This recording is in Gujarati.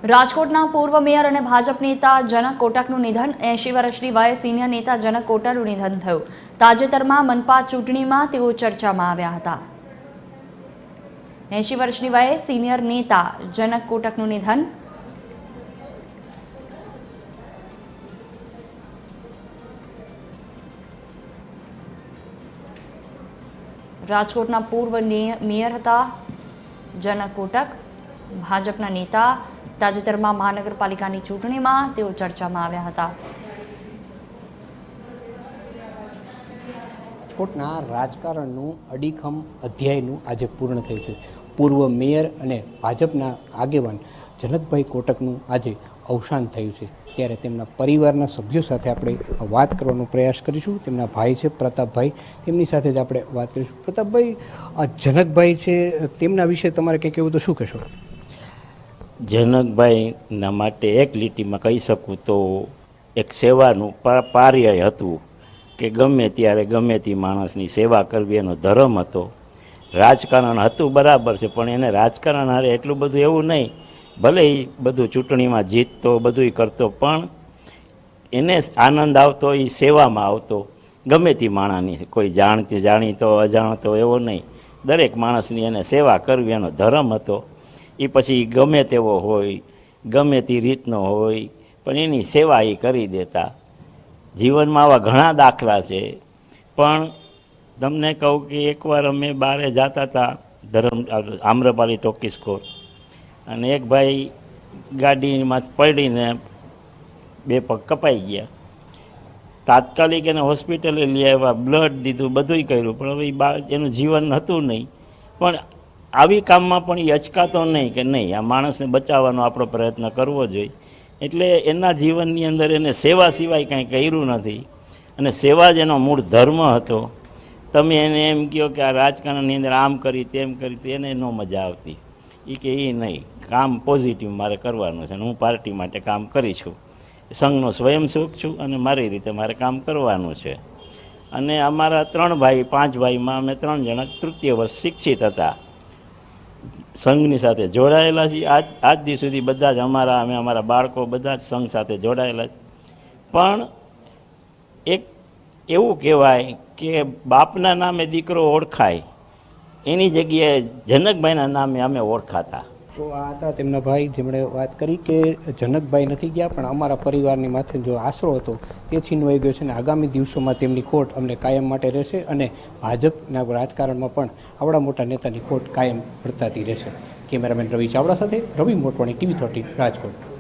રાજકોટના પૂર્વ મેયર અને ભાજપ નેતા જનક કોટકનું નિધન। 80 વર્ષની વયે સિનિયર નેતા જનક કોટકનું નિધન થયું। તાજેતરમાં મનપા ચૂંટણીમાં તેઓ ચર્ચામાં આવ્યા હતા। 80 વર્ષની વયે સિનિયર નેતા જનક કોટકનું નિધન। રાજકોટના પૂર્વ મેયર હતા જનક કોટક, ભાજપના નેતા। તાજેતરમાં મહાનગરપાલિકાની ચૂંટણીમાં તેઓ ચર્ચામાં આવ્યા હતા। રાજકોટના રાજકારણનું અડીખમ અધ્યાયનું આજે પૂર્ણ થયું છે। પૂર્વ મેયર અને ભાજપના આગેવાન જનકભાઈ કોટકનું આજે અવસાન થયું છે, ત્યારે તેમના પરિવારના સભ્યો સાથે આપણે વાત કરવાનો પ્રયાસ કરીશું। તેમના ભાઈ છે પ્રતાપભાઈ, તેમની સાથે જ આપણે વાત કરીશું। પ્રતાપભાઈ, જનકભાઈ છે, તેમના વિશે તમારે કંઈ કહેવું તો શું કહેશો? જનકભાઈના માટે એક લીટીમાં કહી શકું તો એક સેવાનું પાર્ય હતું કે ગમે ત્યારે ગમે તે માણસની સેવા કરવી એનો ધર્મ હતો। રાજકારણ હતું બરાબર છે, પણ એને રાજકારણ હારે એટલું બધું એવું નહીં, ભલે એ બધું ચૂંટણીમાં જીતતો બધું કરતો, પણ એને આનંદ આવતો એ સેવામાં આવતો। ગમે તે માણસની, કોઈ જાણીતો અજાણતો એવો નહીં, દરેક માણસની એને સેવા કરવી એનો ધર્મ હતો। એ પછી ગમે તેવો હોય, ગમે તે રીતનો હોય, પણ એની સેવા એ કરી દેતા। જીવનમાં આવા ઘણા દાખલા છે, પણ તમને કહું કે એકવાર અમે બહાર જતા હતા આમ્રપાલી ટોકીસ કોર, અને એક ભાઈ ગાડીમાં પડીને 2 પગ કપાઈ ગયા। તાત્કાલિક એને હોસ્પિટલે લઈ આવ્યા, બ્લડ દીધું, બધુંય કર્યું, પણ હવે એનું જીવન હતું નહીં। પણ આવી કામમાં પણ એ અચકાતો નહીં કે નહીં, આ માણસને બચાવવાનો આપણો પ્રયત્ન કરવો જોઈએ। એટલે એના જીવનની અંદર એને સેવા સિવાય કાંઈ કર્યું નથી, અને સેવા જ એનો મૂળ ધર્મ હતો। તમે એને એમ કહો કે આ રાજકારણની અંદર આમ કરી તેમ કરી, તો એને ન મજા આવતી। એ કે એ નહીં, કામ પોઝિટિવ મારે કરવાનું છે, અને હું પાર્ટી માટે કામ કરી છું, સંઘનો સ્વયંસેવક છું, અને મારી રીતે મારે કામ કરવાનું છે। અને અમારા 3 ભાઈ 5 ભાઈમાં અમે 3 જણા તૃતીય વર્ષ શિક્ષિત હતા, સંઘની સાથે જોડાયેલા છીએ। આજ દી સુધી બધા જ અમે અમારા બાળકો બધા જ સંઘ સાથે જોડાયેલા છે। પણ એક એવું કહેવાય કે બાપના નામે દીકરો ઓળખાય, એની જગ્યાએ જનકભાઈના નામે અમે ઓળખાતા। તો આ હતા તેમના ભાઈ, જેમણે વાત કરી કે જનકભાઈ નથી ગયા, પણ અમારા પરિવારની માથે જો આશરો હતો તે છીનવાઈ ગયો છે, અને આગામી દિવસોમાં તેમની ખોટ અમને કાયમ માટે રહેશે, અને ભાજપના રાજકારણમાં પણ આવડા મોટા નેતાની ખોટ કાયમ વર્તાતી રહેશે। કેમેરામેન રવિ ચાવડા સાથે રવિ મોટવાણી, TV 13 રાજકોટ।